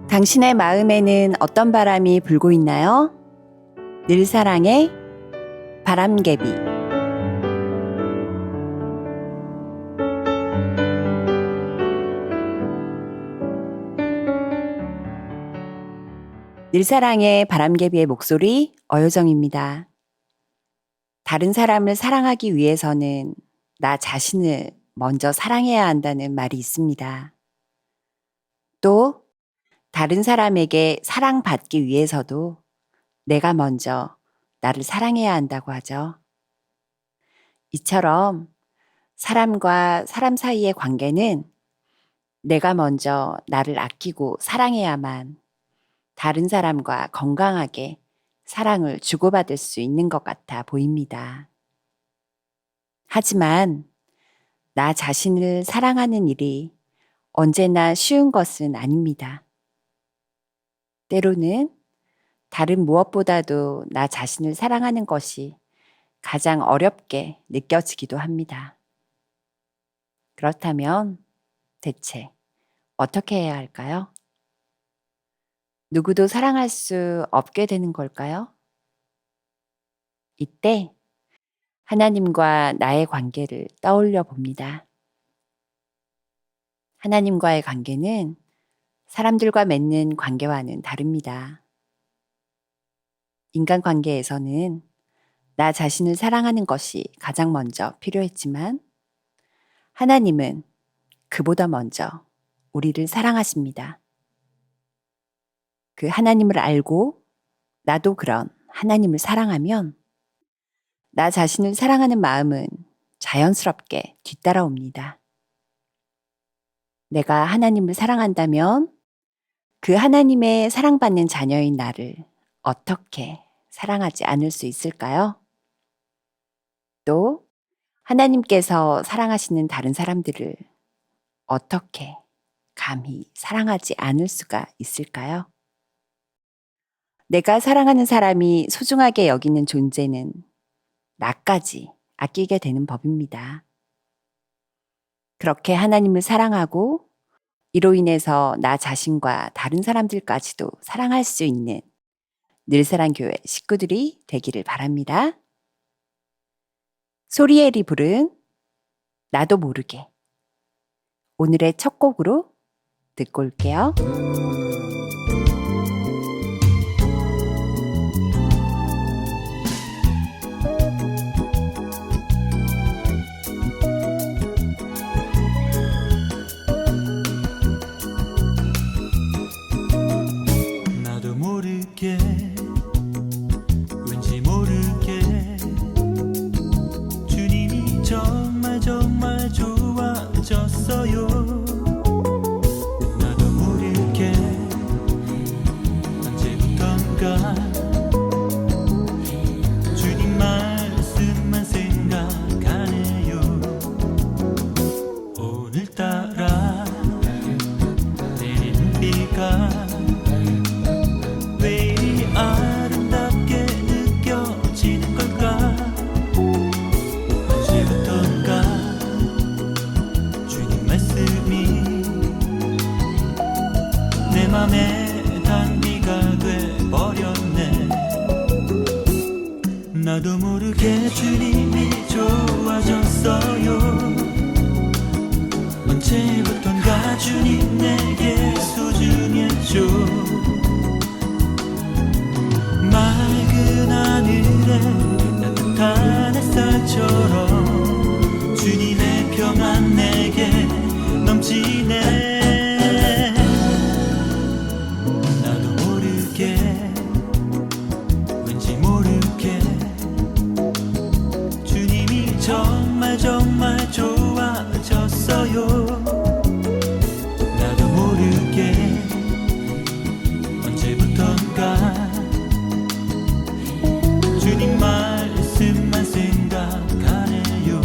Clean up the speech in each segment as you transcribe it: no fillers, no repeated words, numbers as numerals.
당신의 마음에는 어떤 바람이 불고 있나요? 늘 사랑의 바람개비. 늘 사랑의 바람개비의 목소리 어효정입니다. 다른 사람을 사랑하기 위해서는 나 자신을 먼저 사랑해야 한다는 말이 있습니다. 또 다른 사람에게 사랑받기 위해서도 내가 먼저 나를 사랑해야 한다고 하죠. 이처럼 사람과 사람 사이의 관계는 내가 먼저 나를 아끼고 사랑해야만 다른 사람과 건강하게 사랑을 주고받을 수 있는 것 같아 보입니다. 하지만 나 자신을 사랑하는 일이 언제나 쉬운 것은 아닙니다. 때로는 다른 무엇보다도 나 자신을 사랑하는 것이 가장 어렵게 느껴지기도 합니다. 그렇다면 대체 어떻게 해야 할까요? 누구도 사랑할 수 없게 되는 걸까요? 이때 하나님과 나의 관계를 떠올려 봅니다. 하나님과의 관계는 사람들과 맺는 관계와는 다릅니다. 인간관계에서는 나 자신을 사랑하는 것이 가장 먼저 필요했지만 하나님은 그보다 먼저 우리를 사랑하십니다. 그 하나님을 알고 나도 그런 하나님을 사랑하면 나 자신을 사랑하는 마음은 자연스럽게 뒤따라옵니다. 내가 하나님을 사랑한다면 그 하나님의 사랑받는 자녀인 나를 어떻게 사랑하지 않을 수 있을까요? 또 하나님께서 사랑하시는 다른 사람들을 어떻게 감히 사랑하지 않을 수가 있을까요? 내가 사랑하는 사람이 소중하게 여기는 존재는 나까지 아끼게 되는 법입니다. 그렇게 하나님을 사랑하고 이로 인해서 나 자신과 다른 사람들까지도 사랑할 수 있는 늘사랑교회 식구들이 되기를 바랍니다. 소리엘이 부른 나도 모르게 오늘의 첫 곡으로 듣고 올게요. 왠지 모르게 주님이 정말 좋아졌어요. 나도 모르게 언제부턴가 주님 말씀만 생각하네요. 오늘따라 내리는 비가 왜 이리 아름답게 느껴지는 걸까? 언제부턴가 주님 말씀이 내 맘에 단비가 돼버렸네. 나도 모르게 주님이 좋아졌어요. 언제부턴가 주님 내게 소중했죠. 맑은 하늘에 따뜻한 햇살처럼 주님의 평안 내게 넘치네. 나도 모르게 왠지 모르게 주님이 정말 좋아졌어요. 나도 모르게 언제부턴가 주님 말씀만 생각하네요.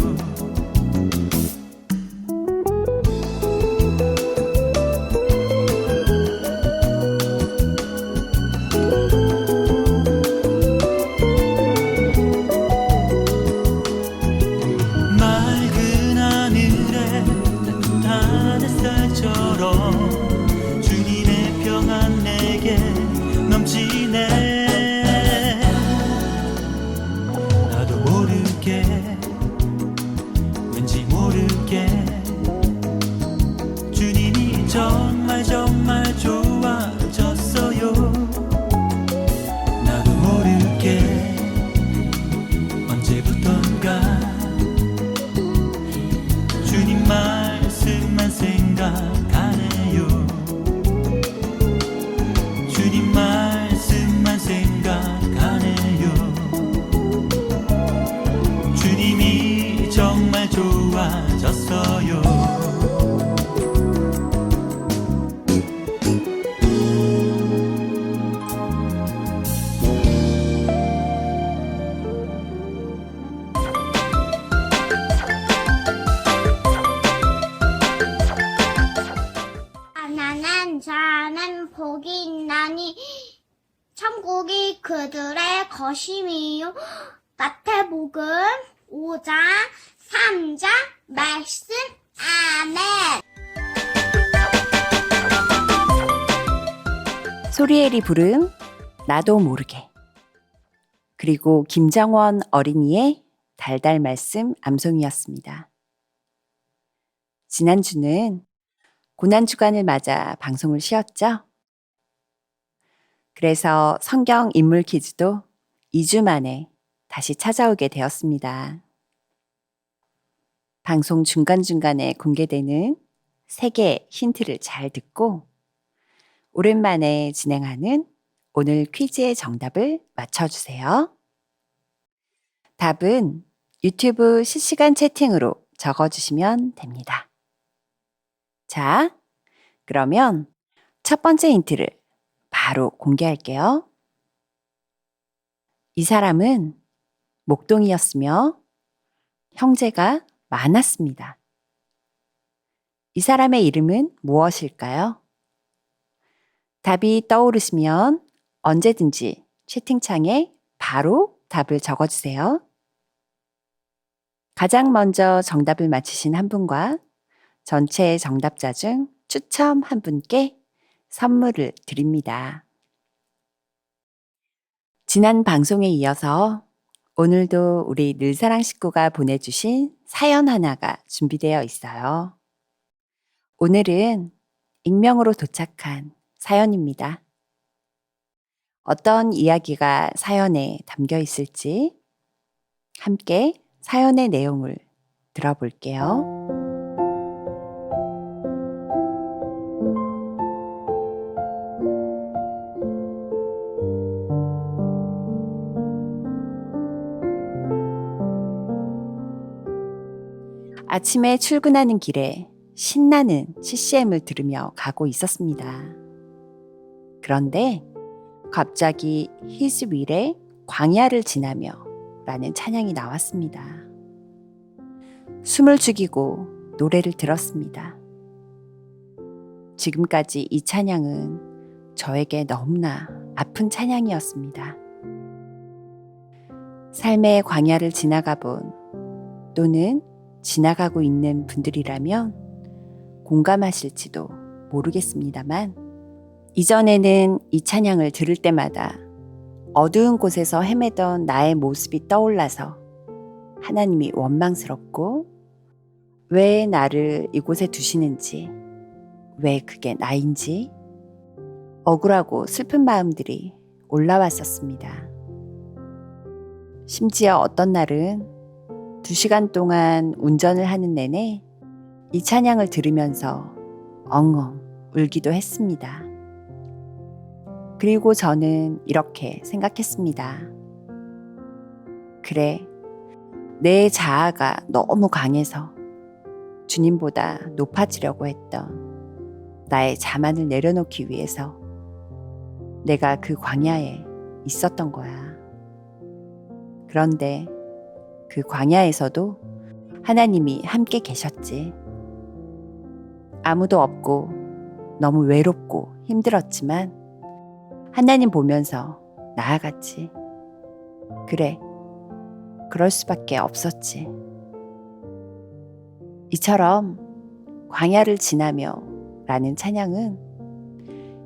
맑은 하늘에 따뜻한 햇살처럼 주님의 평안 천국이 그들의 것임이요. 마태복음 5장 3장 말씀. 아멘. 소리엘이 부른 나도 모르게, 그리고 김정원 어린이의 달달 말씀 암송이었습니다. 지난주는 고난주간을 맞아 방송을 쉬었죠? 그래서 성경 인물 퀴즈도 2주 만에 다시 찾아오게 되었습니다. 방송 중간중간에 공개되는 3개의 힌트를 잘 듣고 오랜만에 진행하는 오늘 퀴즈의 정답을 맞춰주세요. 답은 유튜브 실시간 채팅으로 적어주시면 됩니다. 자, 그러면 첫 번째 힌트를 바로 공개할게요. 이 사람은 목동이었으며 형제가 많았습니다. 이 사람의 이름은 무엇일까요? 답이 떠오르시면 언제든지 채팅창에 바로 답을 적어주세요. 가장 먼저 정답을 맞히신 한 분과 전체 정답자 중 추첨 한 분께 선물을 드립니다. 지난 방송에 이어서 오늘도 우리 늘사랑 식구가 보내주신 사연 하나가 준비되어 있어요. 오늘은 익명으로 도착한 사연입니다. 어떤 이야기가 사연에 담겨 있을지 함께 사연의 내용을 들어볼게요. 아침에 출근하는 길에 신나는 CCM을 들으며 가고 있었습니다. 그런데 갑자기 His will의 광야를 지나며 라는 찬양이 나왔습니다. 숨을 죽이고 노래를 들었습니다. 지금까지 이 찬양은 저에게 너무나 아픈 찬양이었습니다. 삶의 광야를 지나가 본 또는 지나가고 있는 분들이라면 공감하실지도 모르겠습니다만 이전에는 이 찬양을 들을 때마다 어두운 곳에서 헤매던 나의 모습이 떠올라서 하나님이 원망스럽고 왜 나를 이곳에 두시는지, 왜 그게 나인지 억울하고 슬픈 마음들이 올라왔었습니다. 심지어 어떤 날은 2시간 동안 운전을 하는 내내 이 찬양을 들으면서 엉엉 울기도 했습니다. 그리고 저는 이렇게 생각했습니다. 그래, 내 자아가 너무 강해서 주님보다 높아지려고 했던 나의 자만을 내려놓기 위해서 내가 그 광야에 있었던 거야. 그런데 그 광야에서도 하나님이 함께 계셨지. 아무도 없고 너무 외롭고 힘들었지만 하나님 보면서 나아갔지. 그래, 그럴 수밖에 없었지. 이처럼 광야를 지나며 라는 찬양은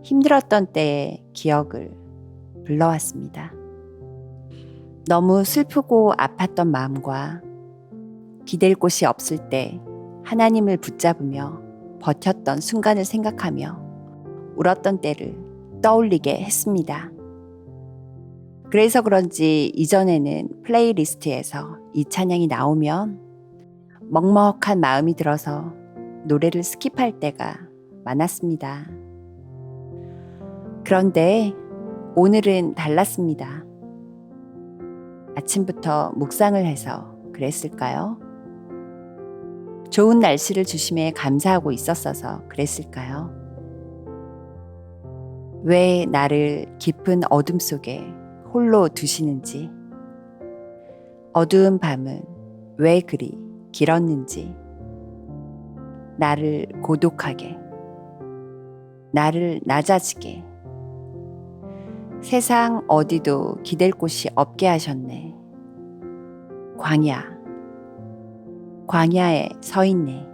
힘들었던 때의 기억을 불러왔습니다. 너무 슬프고 아팠던 마음과 기댈 곳이 없을 때 하나님을 붙잡으며 버텼던 순간을 생각하며 울었던 때를 떠올리게 했습니다. 그래서 그런지 이전에는 플레이리스트에서 이 찬양이 나오면 먹먹한 마음이 들어서 노래를 스킵할 때가 많았습니다. 그런데 오늘은 달랐습니다. 아침부터 묵상을 해서 그랬을까요? 좋은 날씨를 주심에 감사하고 있었어서 그랬을까요? 왜 나를 깊은 어둠 속에 홀로 두시는지, 어두운 밤은 왜 그리 길었는지, 나를 고독하게, 나를 낮아지게, 세상 어디도 기댈 곳이 없게 하셨네. 광야에 서 있네.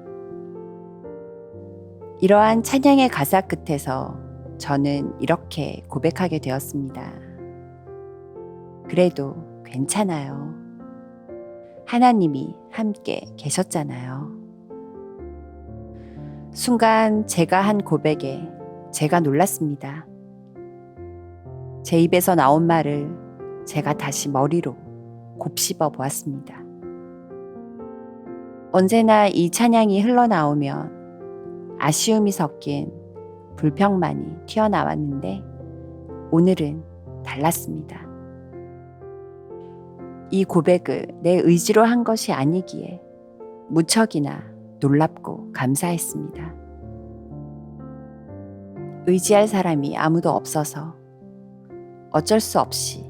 이러한 찬양의 가사 끝에서 저는 이렇게 고백하게 되었습니다. 그래도 괜찮아요. 하나님이 함께 계셨잖아요. 순간 제가 한 고백에 제가 놀랐습니다. 제 입에서 나온 말을 제가 다시 머리로 곱씹어 보았습니다. 언제나 이 찬양이 흘러나오면 아쉬움이 섞인 불평만이 튀어나왔는데 오늘은 달랐습니다. 이 고백을 내 의지로 한 것이 아니기에 무척이나 놀랍고 감사했습니다. 의지할 사람이 아무도 없어서 어쩔 수 없이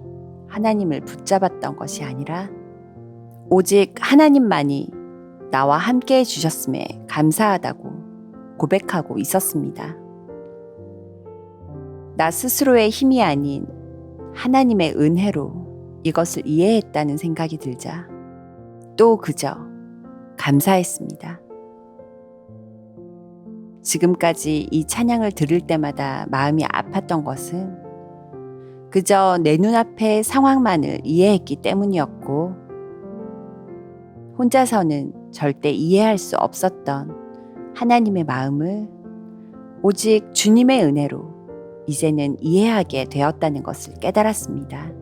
하나님을 붙잡았던 것이 아니라 오직 하나님만이 나와 함께 해주셨음에 감사하다고 고백하고 있었습니다. 나 스스로의 힘이 아닌 하나님의 은혜로 이것을 이해했다는 생각이 들자 또 그저 감사했습니다. 지금까지 이 찬양을 들을 때마다 마음이 아팠던 것은 그저 내 눈앞의 상황만을 이해했기 때문이었고 혼자서는 절대 이해할 수 없었던 하나님의 마음을 오직 주님의 은혜로 이제는 이해하게 되었다는 것을 깨달았습니다.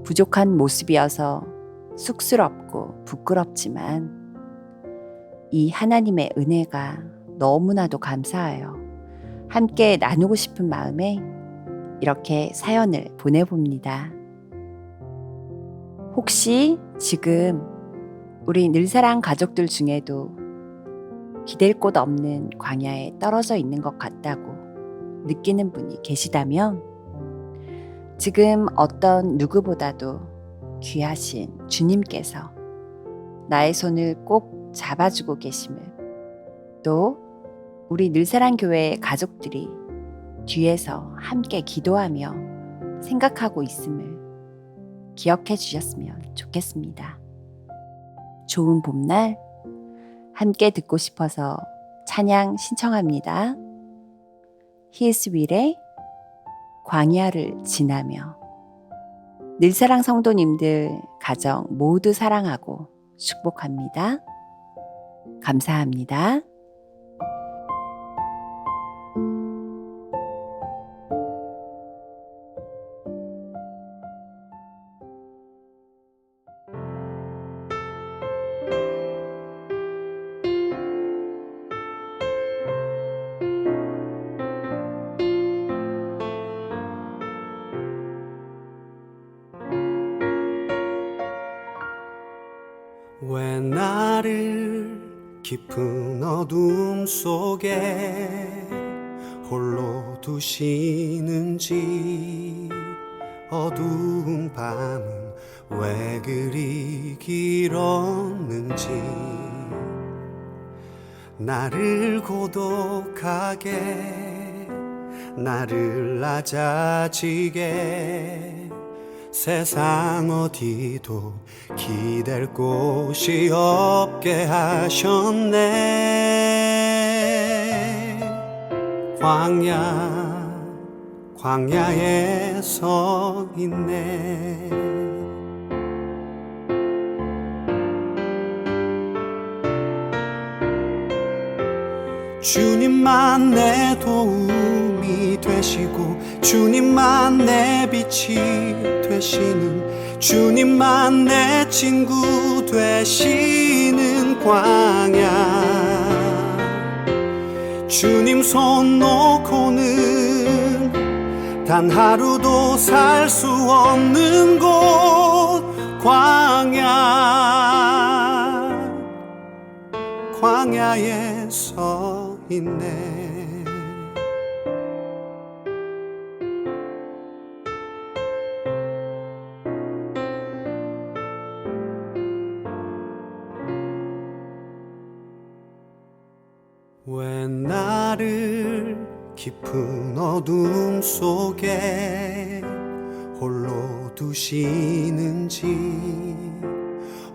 부족한 모습이어서 쑥스럽고 부끄럽지만 이 하나님의 은혜가 너무나도 감사하여 함께 나누고 싶은 마음에 이렇게 사연을 보내봅니다. 혹시 지금 우리 늘사랑 가족들 중에도 기댈 곳 없는 광야에 떨어져 있는 것 같다고 느끼는 분이 계시다면 지금 어떤 누구보다도 귀하신 주님께서 나의 손을 꼭 잡아주고 계심을 또 우리 늘사랑 교회의 가족들이 뒤에서 함께 기도하며 생각하고 있음을 기억해 주셨으면 좋겠습니다. 좋은 봄날 함께 듣고 싶어서 찬양 신청합니다. 히스윌의 광야를 지나며 늘사랑 성도님들 가정 모두 사랑하고 축복합니다. 감사합니다. 왜 나를 깊은 어둠 속에 홀로 두시는지 어두운 밤은 왜 그리 길었는지 나를 고독하게 나를 낮아지게 세상 어디도 기댈 곳이 없게 하셨네. 광야에 서 있네. 주님만 내 도움이 되시고 주님만 내 빛이 되시는 주님만 내 친구 되시는 광야 주님 손 놓고는 단 하루도 살 수 없는 곳 광야에 서 있네. 왜 나를 깊은 어둠 속에 홀로 두시는지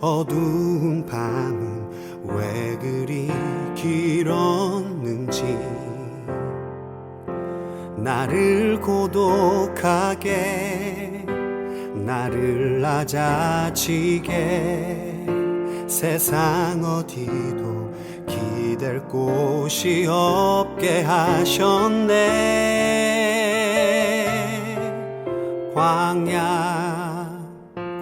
어두운 밤은 왜 그리 길었는지 나를 고독하게 나를 낮아지게 세상 어디도 기댈 곳이 없게 하셨네.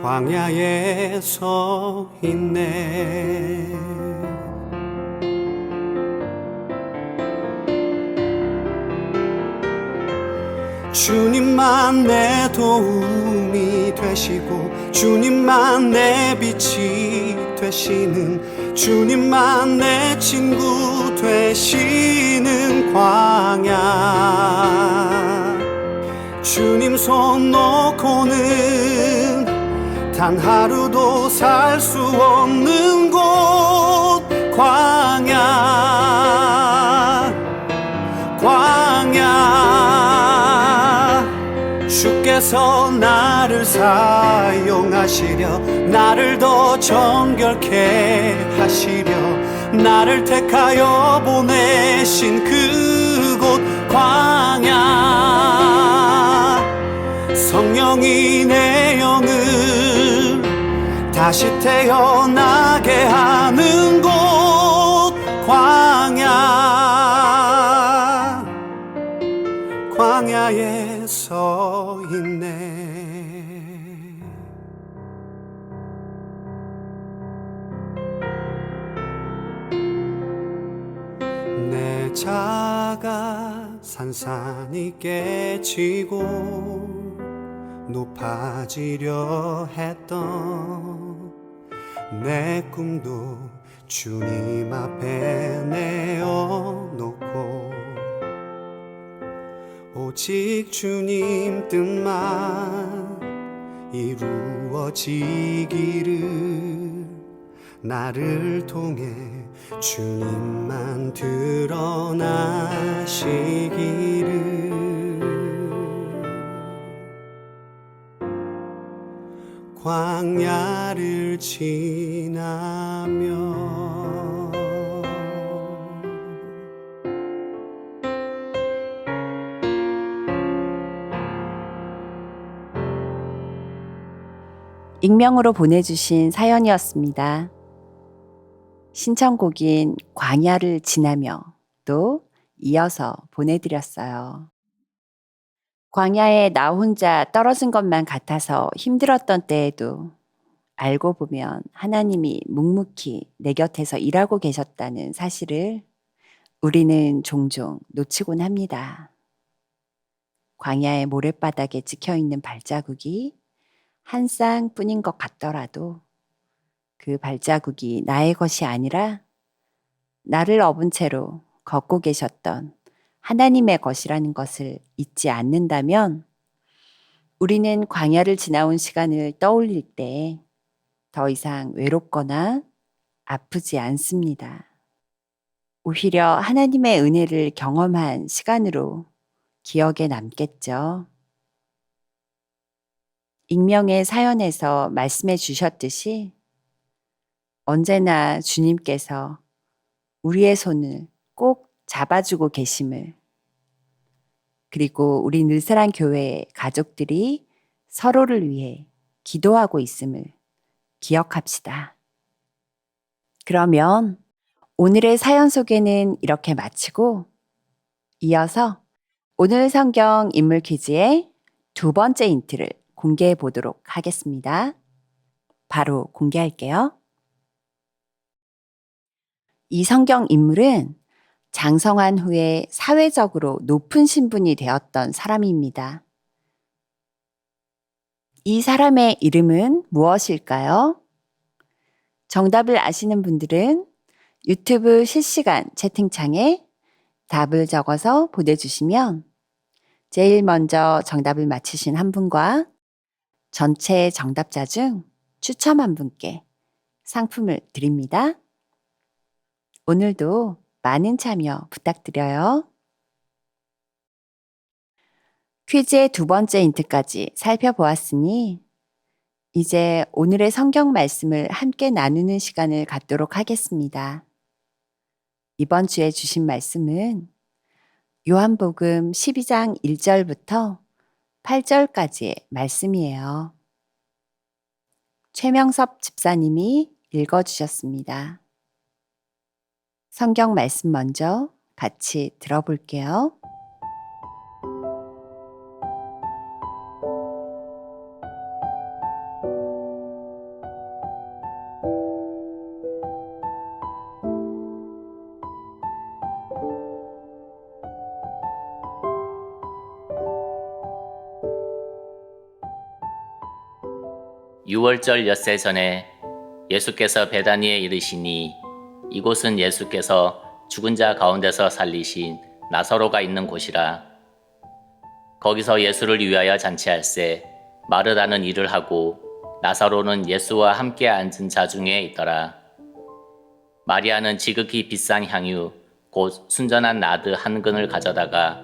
광야에 서 있네. 주님만 내 도움이 되시고 주님만 내 빛이 되시는 주님만 내 친구 되시는 광야. 주님 손 놓고는 단 하루도 살 수 없는 곳 광야 주께서 나를 사용하시려 나를 더 정결케 하시려 나를 택하여 보내신 그곳 광야. 성령이 내 영을 다시 태어나게 하는 곳 광야에 서 있네. 내 자가 산산이 깨지고 높아지려 했던 내 꿈도 주님 앞에 내어놓고 오직 주님 뜻만 이루어지기를 나를 통해 주님만 드러나시기를. 광야를 지나며 익명으로 보내주신 사연이었습니다. 신청곡인 광야를 지나며 또 이어서 보내드렸어요. 광야에 나 혼자 떨어진 것만 같아서 힘들었던 때에도 알고 보면 하나님이 묵묵히 내 곁에서 일하고 계셨다는 사실을 우리는 종종 놓치곤 합니다. 광야의 모래바닥에 찍혀있는 발자국이 한 쌍뿐인 것 같더라도 그 발자국이 나의 것이 아니라 나를 업은 채로 걷고 계셨던 하나님의 것이라는 것을 잊지 않는다면 우리는 광야를 지나온 시간을 떠올릴 때 더 이상 외롭거나 아프지 않습니다. 오히려 하나님의 은혜를 경험한 시간으로 기억에 남겠죠. 익명의 사연에서 말씀해 주셨듯이 언제나 주님께서 우리의 손을 꼭 잡아주고 계심을, 그리고 우리 늘사랑 교회 가족들이 서로를 위해 기도하고 있음을 기억합시다. 그러면 오늘의 사연 소개는 이렇게 마치고 이어서 오늘 성경 인물 퀴즈의 두 번째 힌트를 공개해 보도록 하겠습니다. 바로 공개할게요. 이 성경 인물은 장성한 후에 사회적으로 높은 신분이 되었던 사람입니다. 이 사람의 이름은 무엇일까요? 정답을 아시는 분들은 유튜브 실시간 채팅창에 답을 적어서 보내주시면 제일 먼저 정답을 맞히신 한 분과 전체 정답자 중 추첨 한 분께 상품을 드립니다. 오늘도 많은 참여 부탁드려요. 퀴즈의 두 번째 힌트까지 살펴보았으니 이제 오늘의 성경 말씀을 함께 나누는 시간을 갖도록 하겠습니다. 이번 주에 주신 말씀은 요한복음 12장 1절부터 8절까지의 말씀이에요. 최명섭 집사님이 읽어주셨습니다. 성경 말씀 먼저 같이 들어볼게요. 유월절 엿새 전에 예수께서 베다니에 이르시니 이곳은 예수께서 죽은 자 가운데서 살리신 나사로가 있는 곳이라. 거기서 예수를 위하여 잔치할세 마르다는 일을 하고 나사로는 예수와 함께 앉은 자 중에 있더라. 마리아는 지극히 비싼 향유 곧 순전한 나드 한 근을 가져다가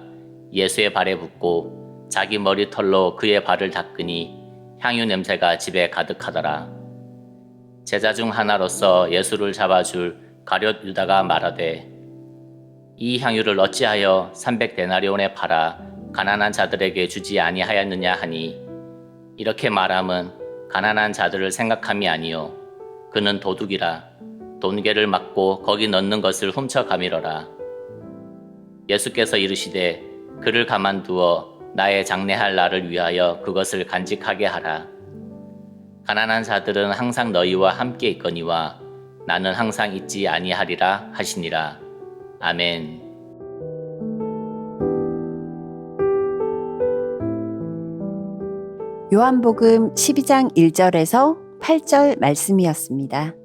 예수의 발에 붓고 자기 머리털로 그의 발을 닦으니 향유 냄새가 집에 가득하더라. 제자 중 하나로서 예수를 잡아줄 가룟 유다가 말하되 이 향유를 어찌하여 300데나리온에 팔아 가난한 자들에게 주지 아니하였느냐 하니 이렇게 말함은 가난한 자들을 생각함이 아니요 그는 도둑이라 돈괴를 막고 거기 넣는 것을 훔쳐 가밀어라. 예수께서 이르시되 그를 가만두어 나의 장례할 날을 위하여 그것을 간직하게 하라. 가난한 자들은 항상 너희와 함께 있거니와 나는 항상 있지 아니하리라 하시니라. 아멘. 요한복음 12장 1절에서 8절 말씀이었습니다.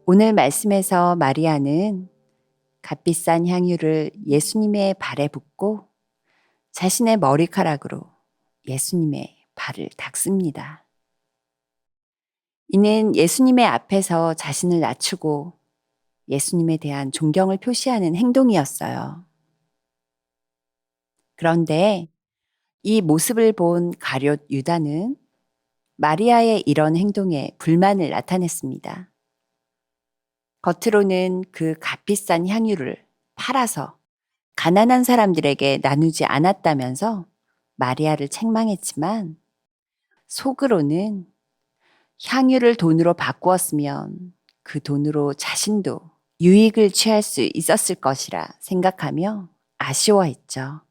오늘 말씀에서 마리아는 값비싼 향유를 예수님의 발에 붓고 자신의 머리카락으로 예수님의 발을 닦습니다. 이는 예수님의 앞에서 자신을 낮추고 예수님에 대한 존경을 표시하는 행동이었어요. 그런데 이 모습을 본 가룟 유다는 마리아의 이런 행동에 불만을 나타냈습니다. 겉으로는 그 값비싼 향유를 팔아서 가난한 사람들에게 나누지 않았다면서 마리아를 책망했지만 속으로는 향유를 돈으로 바꾸었으면 그 돈으로 자신도 유익을 취할 수 있었을 것이라 생각하며 아쉬워했죠.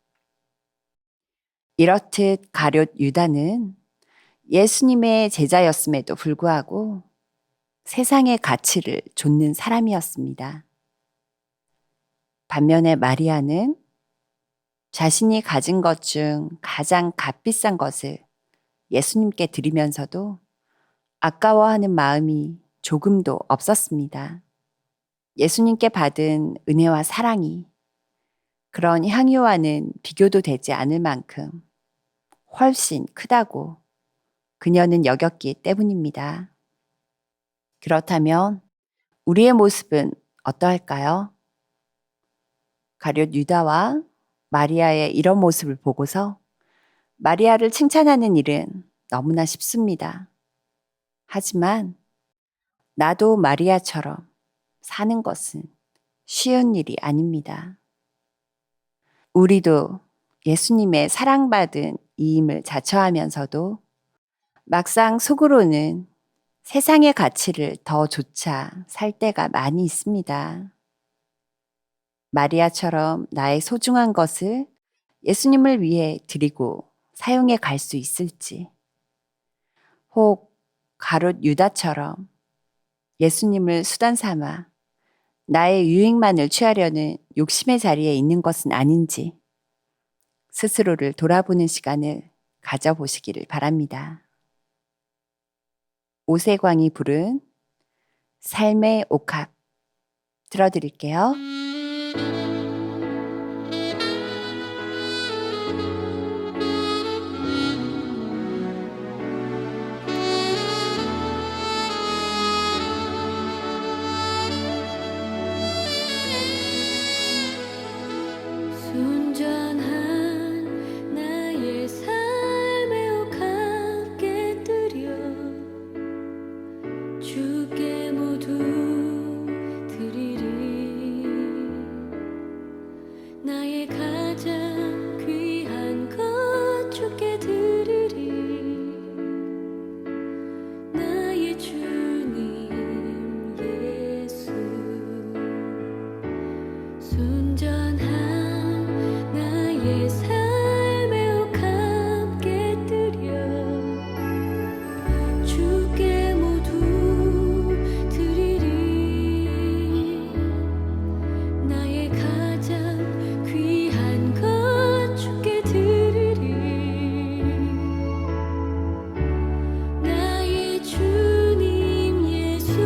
이렇듯 가룟 유다는 예수님의 제자였음에도 불구하고 세상의 가치를 좇는 사람이었습니다. 반면에 마리아는 자신이 가진 것 중 가장 값비싼 것을 예수님께 드리면서도 아까워하는 마음이 조금도 없었습니다. 예수님께 받은 은혜와 사랑이 그런 향유와는 비교도 되지 않을 만큼 훨씬 크다고 그녀는 여겼기 때문입니다. 그렇다면 우리의 모습은 어떠할까요? 가룟 유다와 마리아의 이런 모습을 보고서 마리아를 칭찬하는 일은 너무나 쉽습니다. 하지만 나도 마리아처럼 사는 것은 쉬운 일이 아닙니다. 우리도 예수님의 사랑받은 이임을 자처하면서도 막상 속으로는 세상의 가치를 더 조차 살 때가 많이 있습니다. 마리아처럼 나의 소중한 것을 예수님을 위해 드리고 사용해 갈 수 있을지, 혹 가룟 유다처럼 예수님을 수단 삼아 나의 유익만을 취하려는 욕심의 자리에 있는 것은 아닌지 스스로를 돌아보는 시간을 가져보시기를 바랍니다. 오세광이 부른 삶의 옥합 들어드릴게요. 순전한 순전한 나의 삶에 함께 드려 주께 모두 드리리. 나의 가장 귀한 것 주께 드리리. 나의 주님 예수.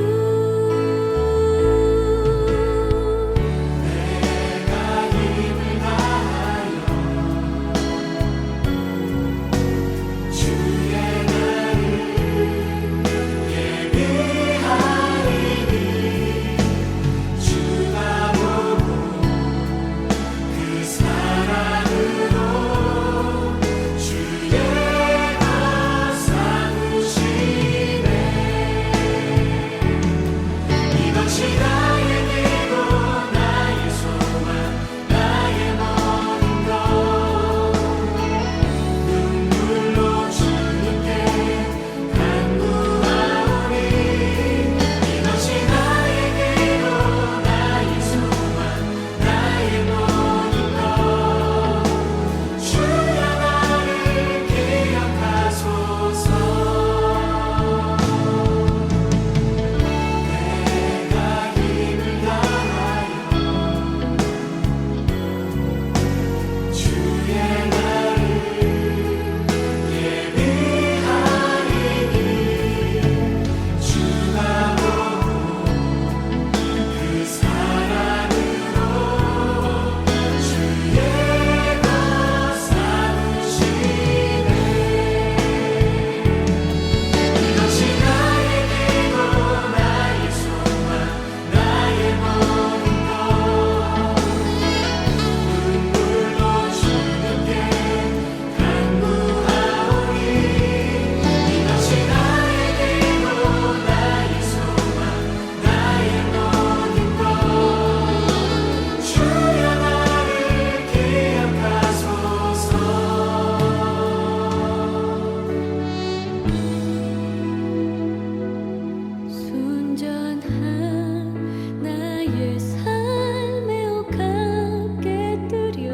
순전한 나의 삶에 함께 드려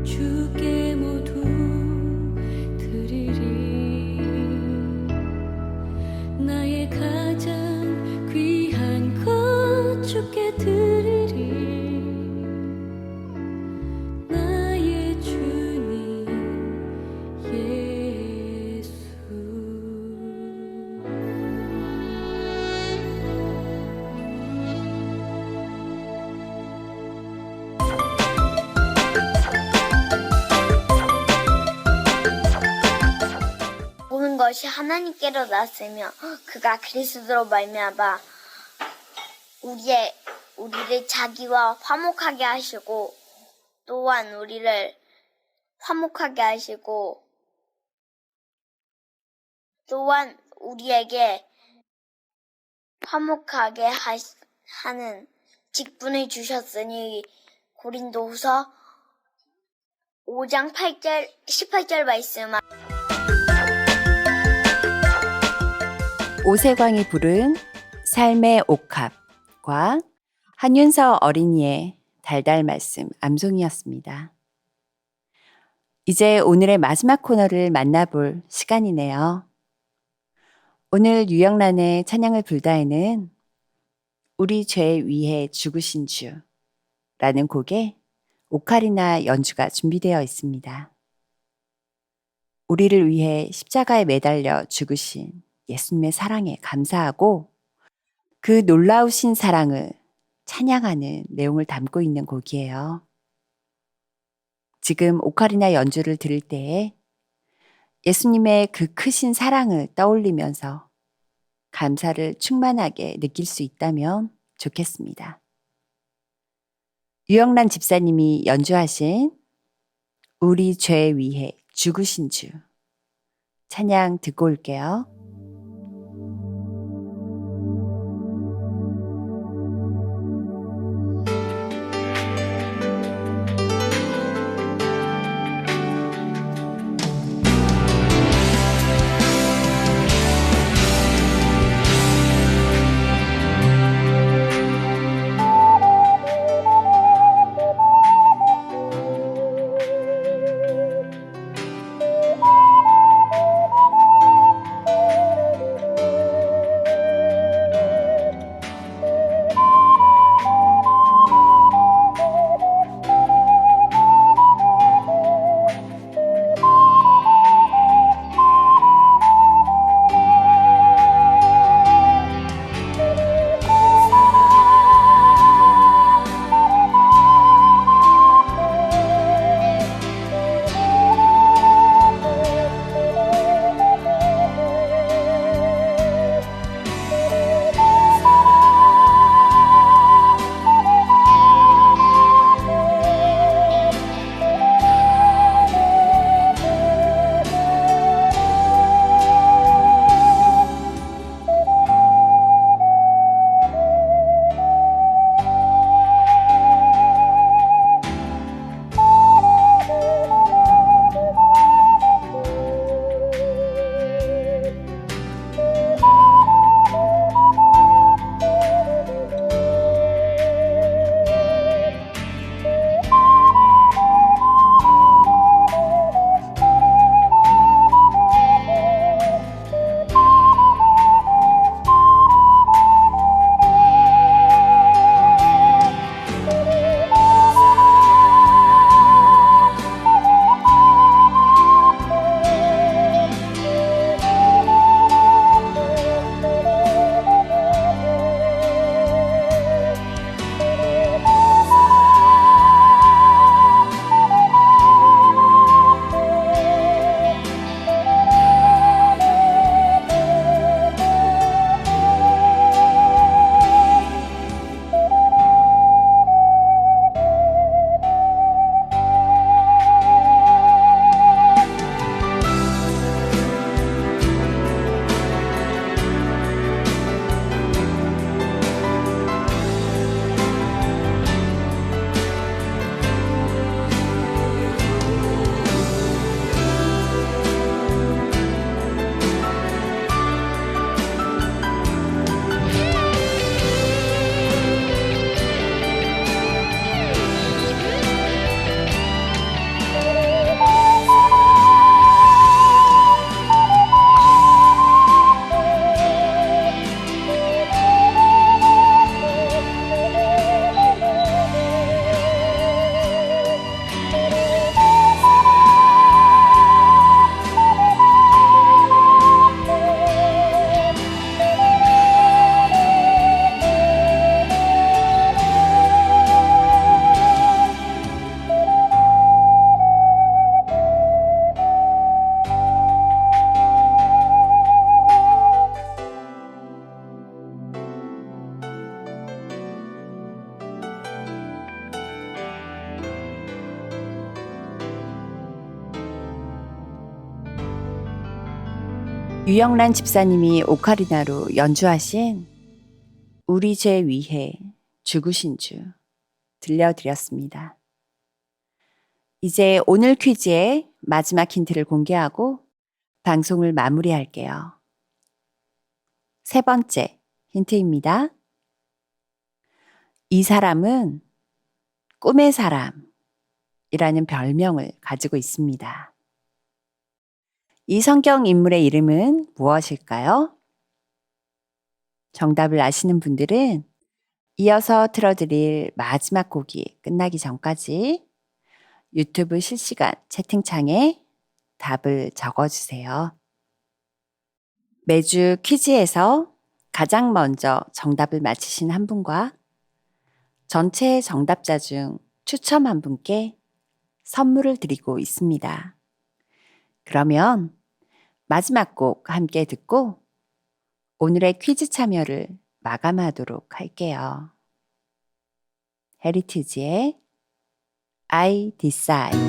주께 모두 드리리. 나의 가장 귀한 것 주께 드리리. 나의 주님 예수. 모든 것이 하나님께로 났으며 그가 그리스도로 말미암아 우리를 자기와 화목하게 하시고 또한 우리를 화목하게 하시고 또한 우리에게 화목하게 하는 직분을 주셨으니 고린도후서 5장 8절 18절 말씀. 오세광이 부른 삶의 옥합과 한윤서 어린이의 달달 말씀 암송이었습니다. 이제 오늘의 마지막 코너를 만나볼 시간이네요. 오늘 유영란의 찬양을 불다에는 우리 죄 위해 죽으신 주라는 곡에 오카리나 연주가 준비되어 있습니다. 우리를 위해 십자가에 매달려 죽으신 예수님의 사랑에 감사하고 그 놀라우신 사랑을 찬양하는 내용을 담고 있는 곡이에요. 지금 오카리나 연주를 들을 때에 예수님의 그 크신 사랑을 떠올리면서 감사를 충만하게 느낄 수 있다면 좋겠습니다. 유영란 집사님이 연주하신 우리 죄 위해 죽으신 주 찬양 듣고 올게요. 유영란 집사님이 오카리나로 연주하신 우리 죄 위해 죽으신 주 들려드렸습니다. 이제 오늘 퀴즈의 마지막 힌트를 공개하고 방송을 마무리할게요. 세 번째 힌트입니다. 이 사람은 꿈의 사람이라는 별명을 가지고 있습니다. 이 성경 인물의 이름은 무엇일까요? 정답을 아시는 분들은 이어서 틀어드릴 마지막 곡이 끝나기 전까지 유튜브 실시간 채팅창에 답을 적어주세요. 매주 퀴즈에서 가장 먼저 정답을 맞히신 한 분과 전체 정답자 중 추첨 한 분께 선물을 드리고 있습니다. 그러면 마지막 곡 함께 듣고 오늘의 퀴즈 참여를 마감하도록 할게요. 헤리티지의 I Decide.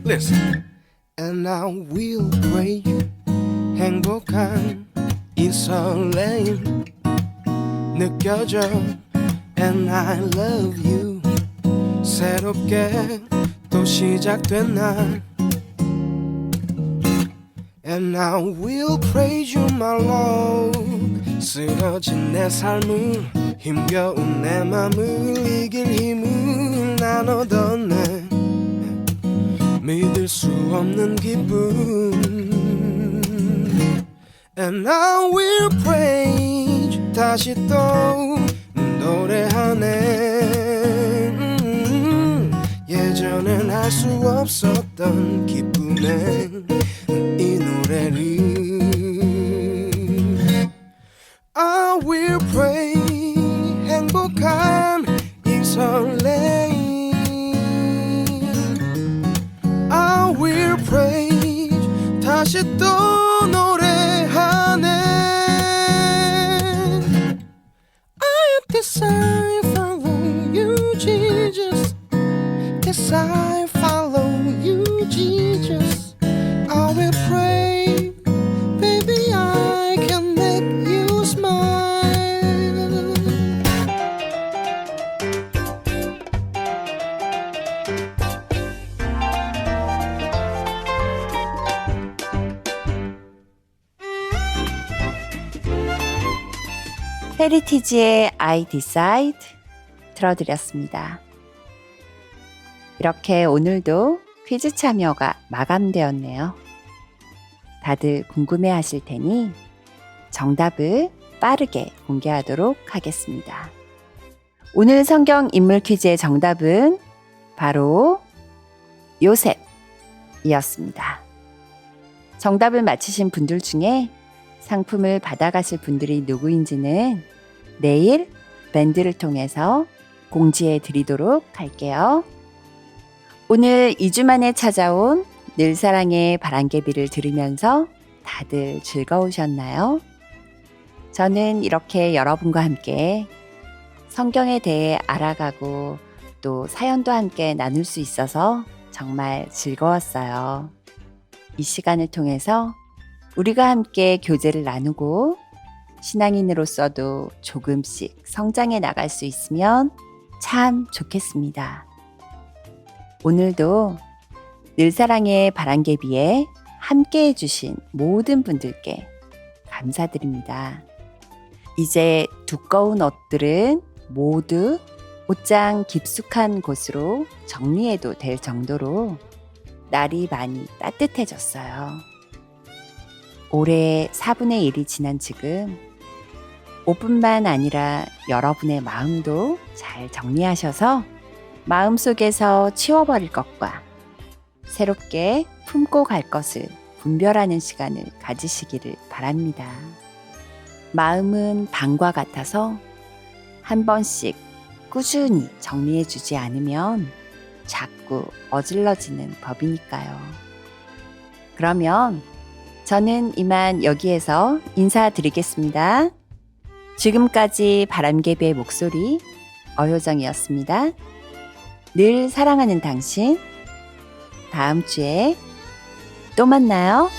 Listen. And I will pray 행복한 이 설레임 느껴져 And I love you 새롭게 또 시작된 날 And I will praise you my Lord 쓰러진 내 삶을 힘겨운 내 맘을 이길 힘을 나눠던 내 믿을 수 없는 기분 And I will praise 다시 또 노래하네 예전엔 할 수 없었던 기쁨의 이 노래를 I will praise 행복한 이 설레임 I will praise 다시 또 노래하네 I decide follow you Jesus Yes I follow you Jesus I will pray Baby I can make you smile 헤리티지의 I Decide 들어드렸습니다. 이렇게 오늘도 퀴즈 참여가 마감되었네요. 다들 궁금해하실 테니 정답을 빠르게 공개하도록 하겠습니다. 오늘 성경 인물 퀴즈의 정답은 바로 요셉이었습니다. 정답을 맞히신 분들 중에 상품을 받아가실 분들이 누구인지는 내일 밴드를 통해서 공지해 드리도록 할게요. 오늘 2주 만에 찾아온 늘사랑의 바람개비를 들으면서 다들 즐거우셨나요? 저는 이렇게 여러분과 함께 성경에 대해 알아가고 또 사연도 함께 나눌 수 있어서 정말 즐거웠어요. 이 시간을 통해서 우리가 함께 교제를 나누고 신앙인으로서도 조금씩 성장해 나갈 수 있으면 참 좋겠습니다. 오늘도 늘사랑의 바람개비에 함께 해주신 모든 분들께 감사드립니다. 이제 두꺼운 옷들은 모두 옷장 깊숙한 곳으로 정리해도 될 정도로 날이 많이 따뜻해졌어요. 올해 4분의 1이 지난 지금 옷뿐만 아니라 여러분의 마음도 잘 정리하셔서 마음속에서 치워버릴 것과 새롭게 품고 갈 것을 분별하는 시간을 가지시기를 바랍니다. 마음은 방과 같아서 한 번씩 꾸준히 정리해주지 않으면 자꾸 어질러지는 법이니까요. 그러면 저는 이만 여기에서 인사드리겠습니다. 지금까지 바람개비의 목소리 어효정이었습니다. 늘 사랑하는 당신, 다음 주에 또 만나요.